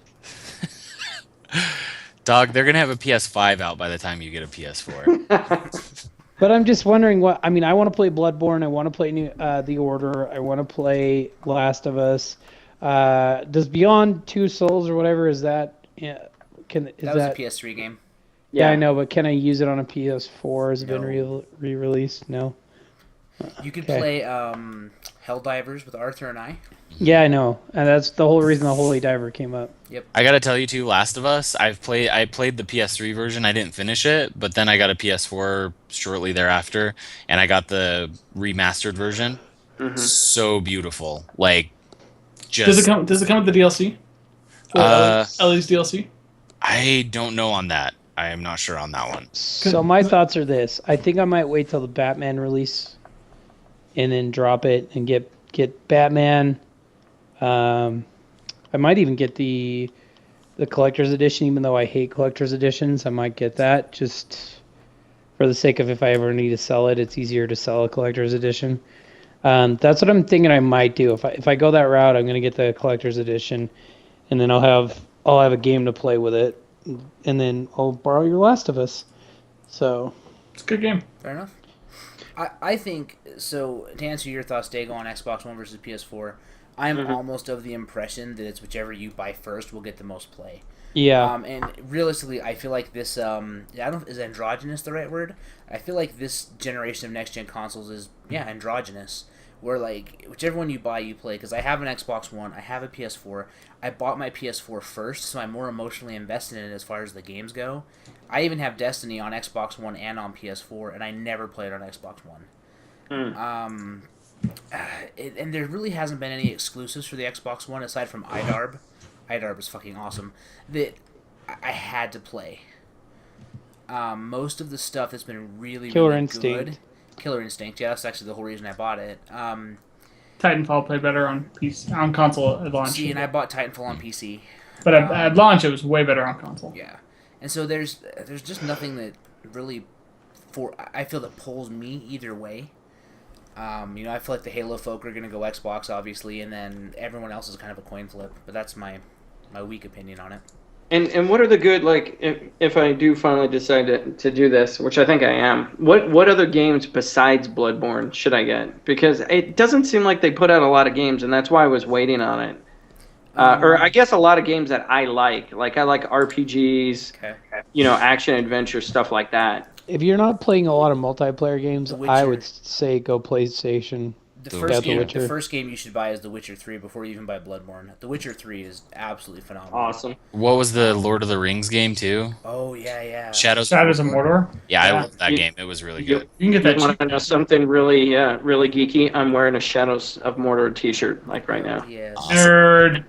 Dog, they're gonna have a PS5 out by the time you get a PS4. But I'm just wondering what I mean. I want to play Bloodborne. I want to play The Order. I want to play Last of Us. Does Beyond Two Souls or whatever is that? Yeah, That was a PS3 game. Yeah, I know, but can I use it on a PS4? Has it been No. re-released? No. You could Okay. play Helldivers with Arthur and I. Yeah, I know, and that's the whole reason the Holy Diver came up. I gotta tell you too, Last of Us. I played the PS3 version. I didn't finish it, but then I got a PS4 shortly thereafter, and I got the remastered version. So beautiful, like just. Does it come? Does it come with the DLC? For Ellie's DLC. I don't know on that. I am not sure on that one. So my thoughts are this: I think I might wait till the Batman release, and then drop it and get Batman. I might even get the collector's edition, even though I hate collector's editions. I might get that just for the sake of if I ever need to sell it, it's easier to sell a collector's edition. That's what I'm thinking I might do. If I go that route, I'm gonna get the collector's edition, and then I'll have a game to play with it, and then I'll borrow your Last of Us. So It's a good game. Fair enough. I think, so to answer your thoughts, Dago, on Xbox One versus PS4, I'm almost of the impression that it's whichever you buy first will get the most play. yeah, And realistically, I feel like this, I don't know, is androgynous the right word? I feel like this generation of next-gen consoles is, androgynous. Where, like, whichever one you buy, you play. Because I have an Xbox One, I have a PS4. I bought my PS4 first, so I'm more emotionally invested in it as far as the games go. I even have Destiny on Xbox One and on PS4, and I never played on Xbox One. And there really hasn't been any exclusives for the Xbox One aside from IDARB. IDARB is fucking awesome. That I had to play. Most of the stuff that's been really, Killer really Instinct. good. Killer Instinct, yeah, that's actually the whole reason I bought it. Titanfall played better on PC, on console at launch. See, and I bought Titanfall on PC. But at launch, it was way better on console. Yeah, and so there's just nothing that really, I feel that pulls me either way. I feel like the Halo folk are gonna go Xbox, obviously, and then everyone else is kind of a coin flip. But that's my weak opinion on it. And what are the good, like, if I do finally decide to do this, which I think I am, what other games besides Bloodborne should I get? Because it doesn't seem like they put out a lot of games, and that's why I was waiting on it. Or I guess a lot of games that I like. Like, I like RPGs, action, adventure, stuff like that. if you're not playing a lot of multiplayer games, The I Witcher. would say go PlayStation. The Yeah, first The game, Witcher. the first game you should buy is The Witcher 3 before you even buy Bloodborne. The Witcher 3 is absolutely phenomenal. Awesome. What was the Lord of the Rings game too? Oh yeah. Shadows of Mordor. Yeah, I Yeah. love that game. It was really You, good. You can get that want cheap. to know something really, really geeky? I'm wearing a Shadows of Mordor T-shirt, like right now. Yes. Awesome. Nerd.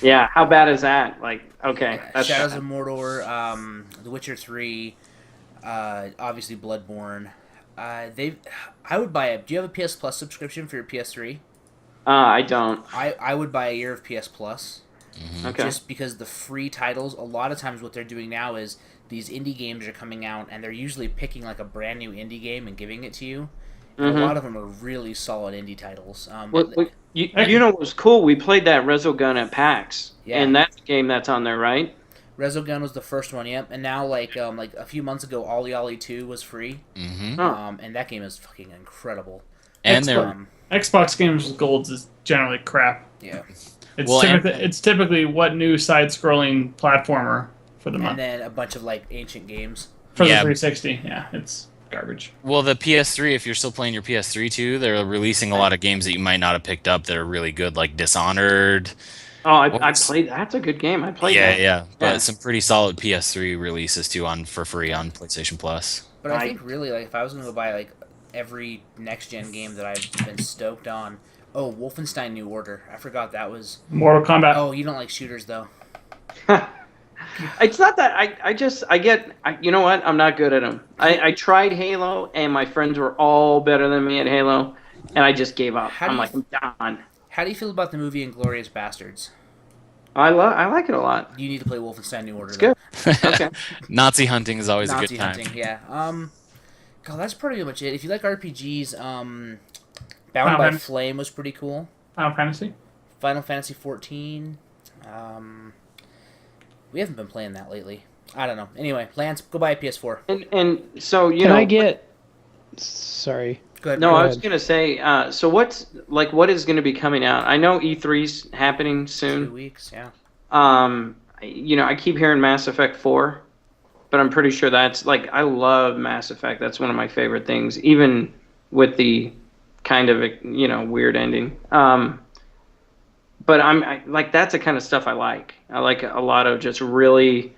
Yeah, how bad is that? Like, okay, Yeah, that's Shadows of Mordor, The Witcher 3, obviously Bloodborne. I would buy a. Do you have a PS Plus subscription for your PS3? I don't. I would buy a year of PS Plus. Okay. Just because the free titles, a lot of times what they're doing now is these indie games are coming out and they're usually picking like a brand new indie game and giving it to you. And a lot of them are really solid indie titles. You know what was cool? We played that Resogun at PAX, Yeah. and that's a game that's on there, right? Resogun was the first one, yep. And now like a few months ago, Ollie Ollie 2 was free. Huh. And that game is fucking incredible. And Xbox Games with Golds is generally crap. Yeah. It's typically what new side-scrolling platformer for the And month then a bunch of like ancient games. for the Yeah. 360. Yeah, it's garbage. Well, the PS3, if you're still playing your PS3 too, they're releasing a lot of games that you might not have picked up that are really good, like Dishonored. Oh, I played. That's a good game. I played that. Yeah. But Yeah. some pretty solid PS3 releases too for free on PlayStation Plus. But I think really like if I was gonna go buy like every next gen game that I've been stoked on. Oh, Wolfenstein New Order. I forgot that was. Mortal Kombat. Oh, you don't like shooters though. It's not that you know what? I'm not good at them. I tried Halo, and my friends were all better than me at Halo, and I just gave up. I'm done. How do you feel about the movie Inglourious Bastards? I like it a lot. You need to play Wolfenstein New Order. It's good. Okay. Nazi hunting is always a Nazi good time. hunting, yeah. God, that's pretty much it. If you like RPGs, Bound by Fantasy. Flame was pretty cool. Final Fantasy. Final Fantasy 14. We haven't been playing that lately, I don't know. Anyway, Lance, go buy a PS4. And so Can I get? Sorry. Go ahead. No, Go I ahead. was gonna say. So what is going to be coming out? I know E3's happening 2 soon. weeks, yeah. I keep hearing Mass Effect 4, but I'm pretty sure that's like I love Mass Effect. That's one of my favorite things, even with the kind of weird ending. But I like that's the kind of stuff I like. I like a lot of just really,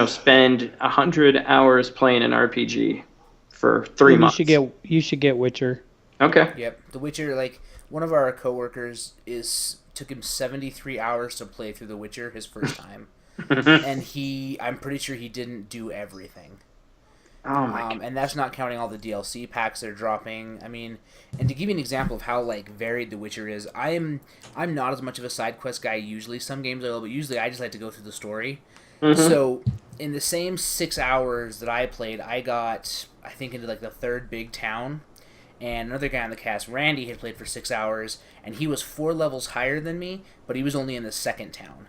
spend 100 hours playing an RPG for 3 months. You should get Witcher. Okay. Yep. The Witcher, like, one of our coworkers took him 73 hours to play through The Witcher his first time. And I'm pretty sure he didn't do everything. Oh my god. And that's not counting all the DLC packs they're dropping. I mean, and to give you an example of how like varied The Witcher is, I'm not as much of a side quest guy usually. Some games I will, but usually I just like to go through the story. Mm-hmm. So in the same 6 hours that I played, I got, I think, into like the third big town. And another guy on the cast, Randy, had played for 6 hours, and he was 4 levels higher than me, but he was only in the second town.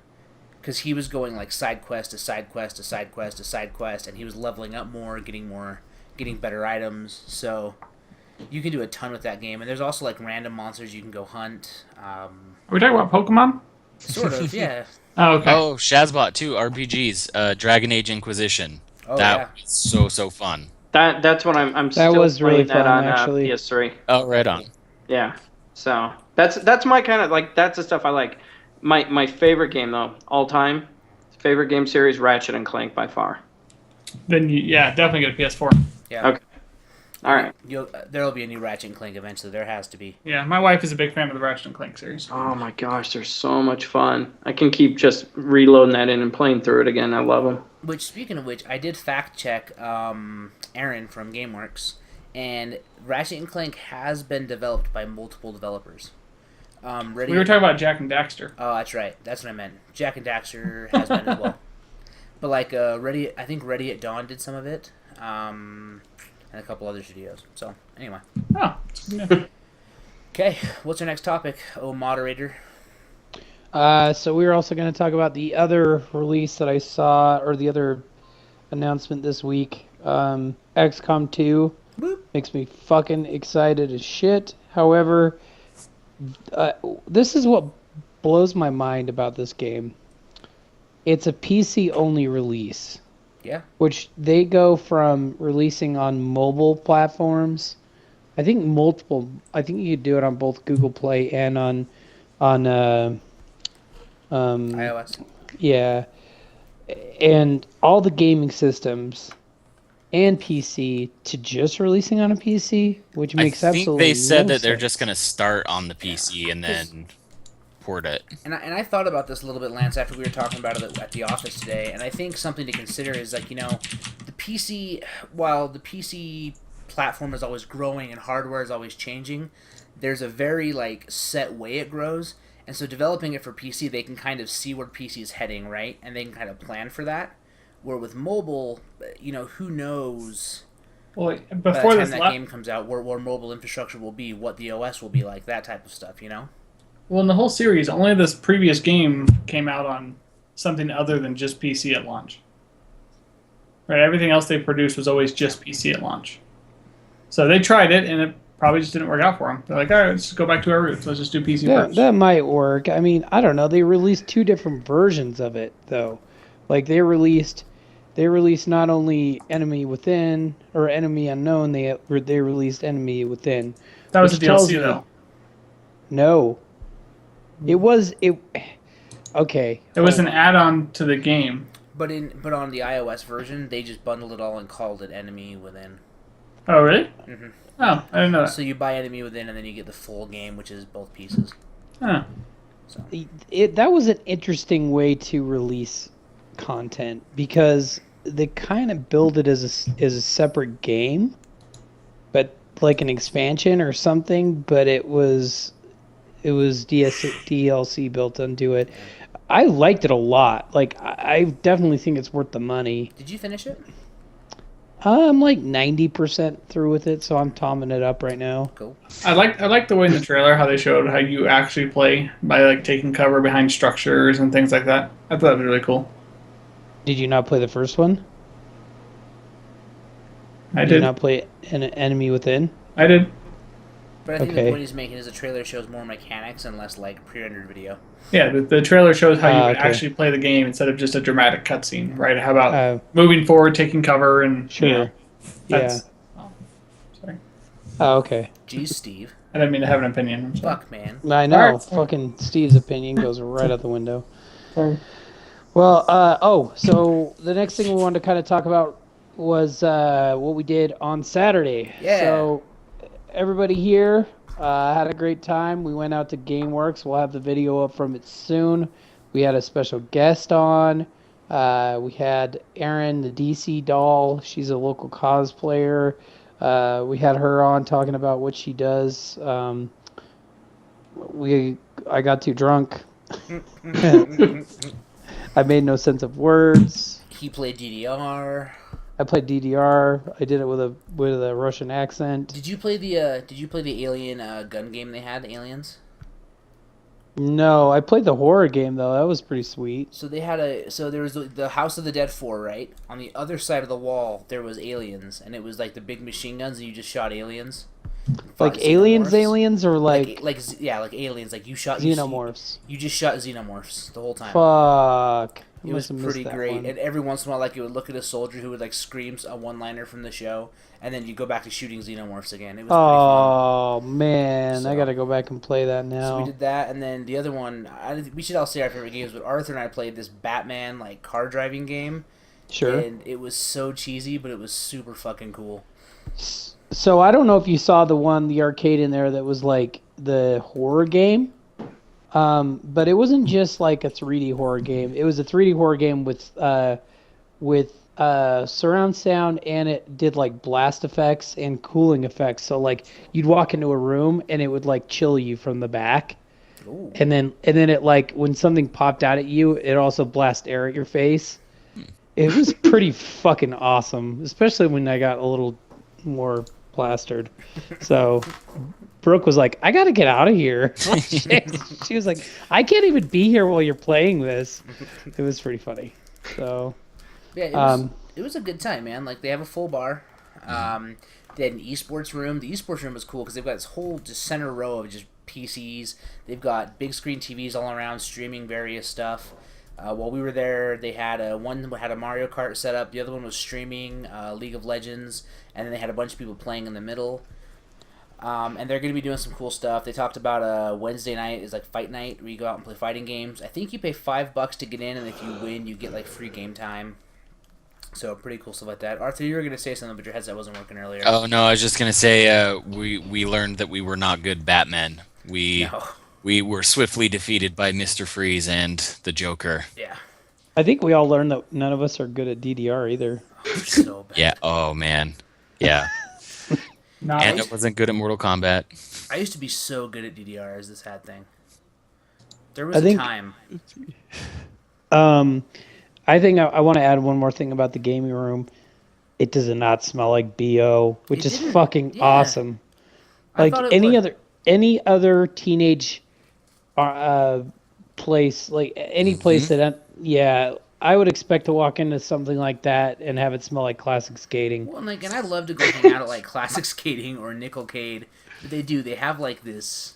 Because he was going like side quest to side quest to side quest to side quest, and he was leveling up more, getting better items. So you can do a ton with that game. And there's also like random monsters you can go hunt. Are we talking about Pokemon? Sort of, yeah. Oh, okay. Oh, Shazbot too. RPGs. Dragon Age Inquisition. Oh, that was so fun. That's what I'm still was really playing that fun, on actually. PS3. Oh, right on. Yeah. So that's my kind of like that's the stuff I like. My favorite game though, all time, favorite game series, Ratchet and Clank by far. Then definitely get a PS4. Yeah. Okay. All right. There'll be a new Ratchet and Clank eventually. There has to be. Yeah, my wife is a big fan of the Ratchet and Clank series. Oh my gosh, they're so much fun. I can keep just reloading that in and playing through it again. I love them. Which, speaking of which, I did fact check Aaron from GameWorks, and Ratchet and Clank has been developed by multiple developers. We were talking about Jack and Daxter. Oh, that's right. That's what I meant. Jack and Daxter has been as well. But like I think Ready at Dawn did some of it, and a couple other studios. So anyway. Oh. Okay, what's our next topic? Oh, moderator. So we were also going to talk about the other release that I saw, or the other announcement this week. XCOM 2 Boop. makes me fucking excited as shit. However, this is what blows my mind about this game. It's a PC-only release. Yeah. Which they go from releasing on mobile platforms. I think you could do it on both Google Play and on iOS. Yeah. And all the gaming systems and PC to just releasing on a PC, which makes I think absolutely they said no that they're sense. just going to start on the PC and then port it. And I thought about this a little bit, Lance, after we were talking about it at the office today, and I think something to consider is, like, the PC, while the PC platform is always growing and hardware is always changing, there's a very, like, set way it grows, and so developing it for PC, they can kind of see where PC is heading, right? And they can kind of plan for that. Where with mobile, who knows Well, by before the this time that game comes out, where mobile infrastructure will be, what the OS will be like, that type of stuff, Well, in the whole series, only this previous game came out on something other than just PC at launch. Right? Everything else they produced was always just PC at launch. So they tried it, and it probably just didn't work out for them. They're like, all right, let's just go back to our roots. Let's just do PC first. That might work. I mean, I don't know. They released 2 different versions of it, though. Like, they released not only Enemy Within or Enemy Unknown, they released Enemy Within. That was a which tells DLC, me- though. No. Okay. It was an add-on to the game. But on the iOS version, they just bundled it all and called it Enemy Within. Oh, really? Mhm. Oh, I didn't know that. So you buy Enemy Within, and then you get the full game, which is both pieces. Huh. So That was an interesting way to release content because they kind of build it as a separate game, but like an expansion or something. But it was DLC built into it. I liked it a lot. Like I definitely think it's worth the money. did you finish it? I'm like 90% through with it, so I'm tomming it up right now. Cool. I like the way in the trailer how they showed how you actually play by like taking cover behind structures and things like that. I thought it was really cool. Did you not play the first one? I Did you did. not play an Enemy Within? I did. But I think the Okay. point he's making is the trailer shows more mechanics and less like pre-rendered video. Yeah, the trailer shows how you would Okay. actually play the game instead of just a dramatic cutscene, right? How about Uh, moving forward, taking cover, and Sure. you know, Yeah. that's. Oh, sorry, Oh, okay. Jeez, Steve. I didn't mean to have an opinion. I'm sorry. Fuck, man. I know. Alright. Fucking Steve's opinion goes right out the window. Sorry. Well, so the next thing we wanted to kind of talk about was what we did on Saturday. Yeah. So everybody here had a great time. We went out to GameWorks. We'll have the video up from it soon. We had a special guest on. We had Erin, the DC doll. She's a local cosplayer. We had her on talking about what she does. I got too drunk. I made no sense of words. He played DDR. I played DDR. I did it with a Russian accent. Did you play the Alien gun game they had, the Aliens? No, I played the horror game though. That was pretty sweet. So they had there was the House of the Dead 4, right? On the other side of the wall there was Aliens, and it was like the big machine guns and you just shot aliens. Like Fought aliens, xenomorphs. aliens, or like like aliens, like you shot xenomorphs. You just shot xenomorphs the whole time. Fuck. I It was must have missed pretty that great, one. and every once in a while, like it would look at a soldier who would like scream a one-liner from the show, and then you go back to shooting xenomorphs again. It was Oh man, So- I gotta go back and play that pretty fun. now. So we did that, and then the other one, we should all say our favorite games. But Arthur and I played this Batman like car driving game, Sure. and it was so cheesy, but it was super fucking cool. So I don't know if you saw the arcade in there that was like the horror game. But it wasn't just like a 3D horror game. It was a 3D horror game with surround sound, and it did like blast effects and cooling effects. So like you'd walk into a room and it would like chill you from the back. Ooh. And then it like when something popped out at you, it also blast air at your face. It was pretty fucking awesome, especially when I got a little more plastered. So Brooke was like, I gotta get out of here. She was like, I can't even be here while you're playing this. It was pretty funny. So Yeah, it was a good time, man. Like they have a full bar. They had an esports room. The esports room was cool because they've got this whole just center row of just PCs. They've got big screen TVs all around streaming various stuff. While we were there, they had one had a Mario Kart set up. The other one was streaming League of Legends, and then they had a bunch of people playing in the middle. And they're going to be doing some cool stuff. They talked about Wednesday night is like fight night where you go out and play fighting games. I think you pay $5 to get in, and if you win, you get like free game time. So pretty cool stuff like that. Arthur, you were going to say something, but your headset wasn't working earlier. Oh no, I was just gonna say we learned that we were not good Batmen. No. We were swiftly defeated by Mr. Freeze and the Joker. Yeah. I think we all learned that none of us are good at DDR either. So bad. Yeah. Oh man. Yeah. Nice. And I wasn't good at Mortal Kombat. I used to be so good at DDR as the sad thing. There was I a think- time. I think I want to add one more thing about the gaming room. It does not smell like BO, which It is didn't. fucking Yeah. awesome. I Like thought it any would. other teenage place, like any place that I would expect to walk into something like that and have it smell like classic skating. Well, and I love to go hang out at like Classic Skating or Nickelcade. But they have like this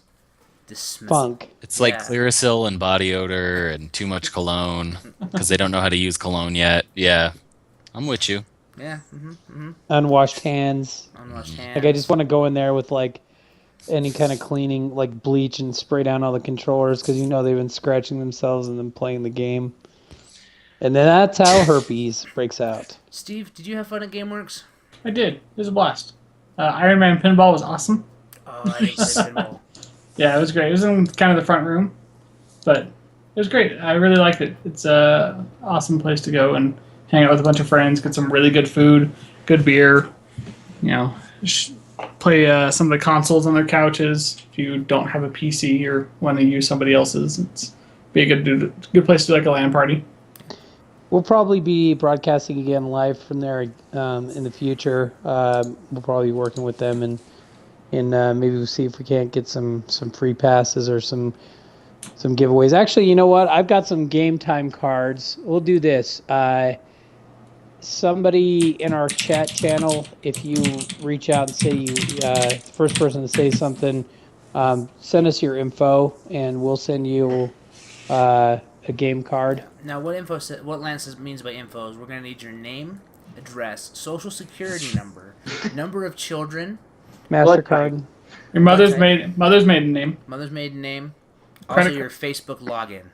smell. Funk. It's like Yeah. Clearasil and body odor and too much cologne because they don't know how to use cologne yet. Yeah. I'm with you. Yeah. Unwashed hands. Unwashed hands. Like I just want to go in there with like any kind of cleaning, like bleach, and spray down all the controllers because they've been scratching themselves and then playing the game. And then that's how herpes breaks out. Steve, did you have fun at GameWorks? I did. It was a blast. Iron Man pinball was awesome. Oh, I didn't play pinball. Yeah, it was great. It was in kind of the front room, but it was great. I really liked it. It's a awesome place to go and hang out with a bunch of friends, get some really good food, good beer. Play some of the consoles on their couches. If you don't have a PC or want to use somebody else's, it's be a good place to do like a LAN party. We'll probably be broadcasting again live from there in the future. We'll probably be working with them and maybe we'll see if we can't get some free passes or some some giveaways. Actually, you know what? I've got some game time cards. We'll do this. Somebody in our chat channel, if you reach out and say you, first person to say something, send us your info and we'll send you a game card. Now, what Lance means by info is we're going to need your name, address, social security number, number of children, MasterCard. Your mother's maiden name. mother's maiden name, also Credit your Facebook login.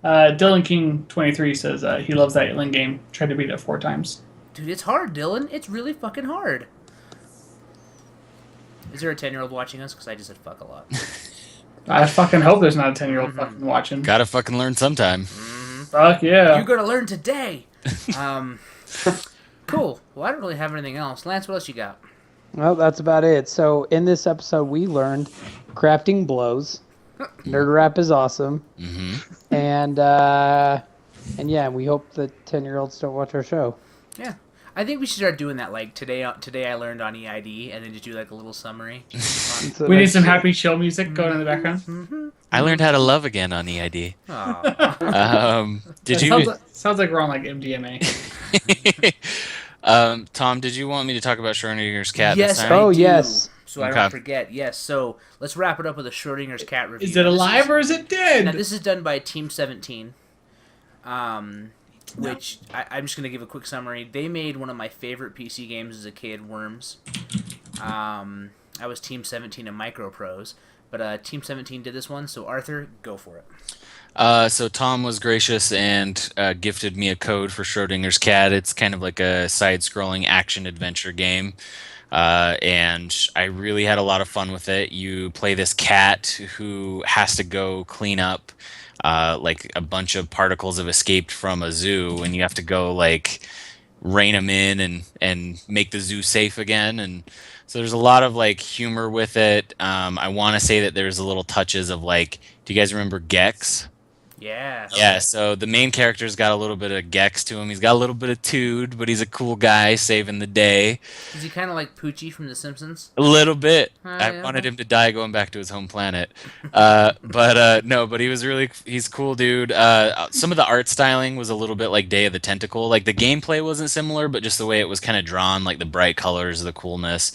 Dylan King 23 says he loves that Link game. Tried to beat it 4 times. Dude, it's hard, Dylan. It's really fucking hard. Is there a 10-year-old watching us? Because I just said fuck a lot. I fucking hope there's not a 10-year-old fucking watching. Gotta fucking learn sometime. Fuck yeah. You're going to learn today. Cool. Well, I don't really have anything else. Lance, what else you got? Well, that's about it. So in this episode, we learned crafting blows. Nerd rap is awesome. And yeah, we hope that 10-year-olds don't watch our show. Yeah. I think we should start doing that. Like, today I learned on EID, and then just do like a little summary. We need some happy chill music going in the background. I learned how to love again on EID. Did It you? sounds like we're on like MDMA. Tom, did you want me to talk about Schrodinger's cat Yes, this time? Oh, I do. yes. So I don't forget. Yes. So let's wrap it up with a Schrodinger's cat review. Is it alive or is it dead? Now this is done by Team 17. Which I'm just gonna give a quick summary. They made one of my favorite PC games as a kid, Worms. I was Team 17 in Microprose, but Team 17 did this one. So Arthur, go for it. So Tom was gracious and gifted me a code for Schrodinger's cat. It's kind of like a side-scrolling action-adventure game. And I really had a lot of fun with it. You play this cat who has to go clean up like a bunch of particles have escaped from a zoo, and you have to go like rein them in and make the zoo safe again. And so there's a lot of like humor with it. I want to say that there's a little touches of like, do you guys remember Gex? Yeah. Yeah, so the main character's got a little bit of Gex to him. He's got a little bit of Tood, but he's a cool guy saving the day. Is he kind of like Poochie from The Simpsons? A little bit. Yeah. I wanted him to die going back to his home planet. But he was he's a cool dude. Some of the art styling was a little bit like Day of the Tentacle. Like the gameplay wasn't similar, but just the way it was kind of drawn, like the bright colors, the coolness.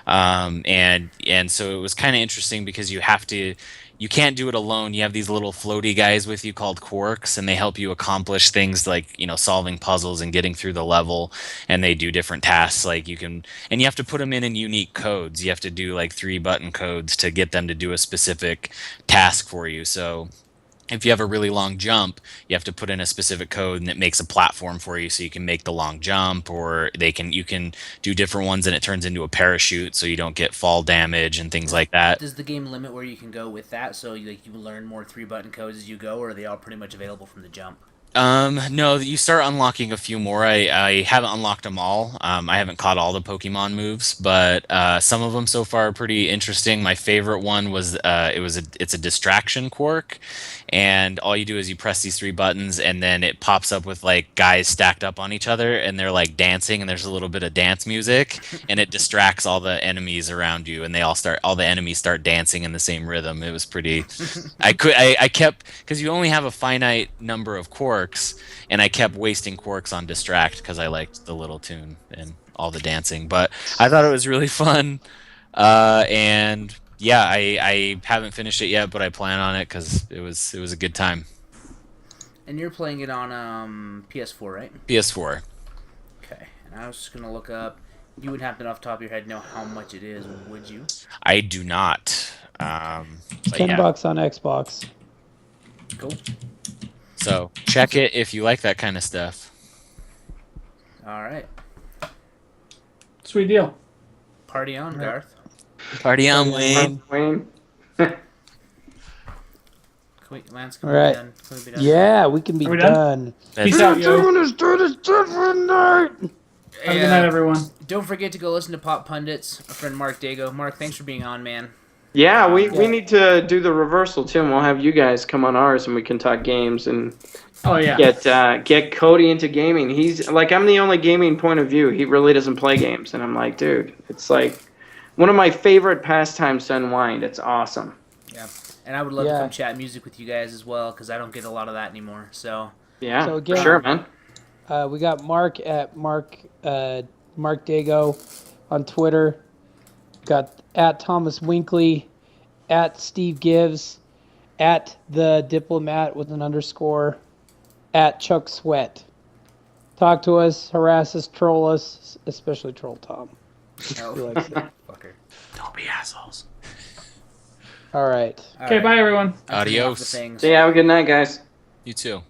And so it was kind of interesting because you can't do it alone. You have these little floaty guys with you called quarks, and they help you accomplish things like, solving puzzles and getting through the level, and they do different tasks. Like you have to put them in unique codes. You have to do like 3-button codes to get them to do a specific task for you. So if you have a really long jump, you have to put in a specific code and it makes a platform for you so you can make the long jump, or you can do different ones and it turns into a parachute so you don't get fall damage and things like that. Does the game limit where you can go with that? So you learn more 3-button codes as you go, or are they all pretty much available from the jump? No, you start unlocking a few more. I haven't unlocked them all. I haven't caught all the Pokemon moves, but some of them so far are pretty interesting. My favorite one was it's a distraction quirk, and all you do is you press these 3 buttons, and then it pops up with like guys stacked up on each other, and they're like dancing, and there's a little bit of dance music, and it distracts all the enemies around you, and all the enemies start dancing in the same rhythm. It was pretty. I kept, because you only have a finite number of quirks. And I kept wasting quarks on distract because I liked the little tune and all the dancing. But I thought it was really fun. And yeah, I haven't finished it yet, but I plan on it because it was a good time. And you're playing it on PS4, right? PS4. Okay. And I was just gonna look up. You would happen off the top of your head know how much it is, would you? I do not. $10 on Xbox. Cool. So check it if you like that kind of stuff. All right. Sweet deal. Party on, Garth. Party on, Wayne. Lance, all right. Can we be done? Yeah, we can be done. Peace out, yo. Have a good night, everyone. Don't forget to go listen to Pop Pundits. Our friend Mark Dago. Mark, thanks for being on, man. Yeah, we need to do the reversal, Tim. We'll have you guys come on ours, and we can talk games and get Cody into gaming. He's like, I'm the only gaming point of view. He really doesn't play games, and I'm like, dude, it's like one of my favorite pastimes to unwind. It's awesome. Yeah. And I would love to Yeah. come chat music with you guys as well, because I don't get a lot of that anymore. So Yeah, So for again- sure, man. We got Mark at Mark Dago on Twitter. Got at Thomas Winkley, at Steve Gibbs, at the Diplomat with an underscore, at Chuck Sweat. Talk to us, harass us, troll us, especially troll Tom. He likes it. fucker. Don't be assholes. All right. Okay, bye everyone. I'm turning off Adios. the things. So yeah, have a good night, guys. You too.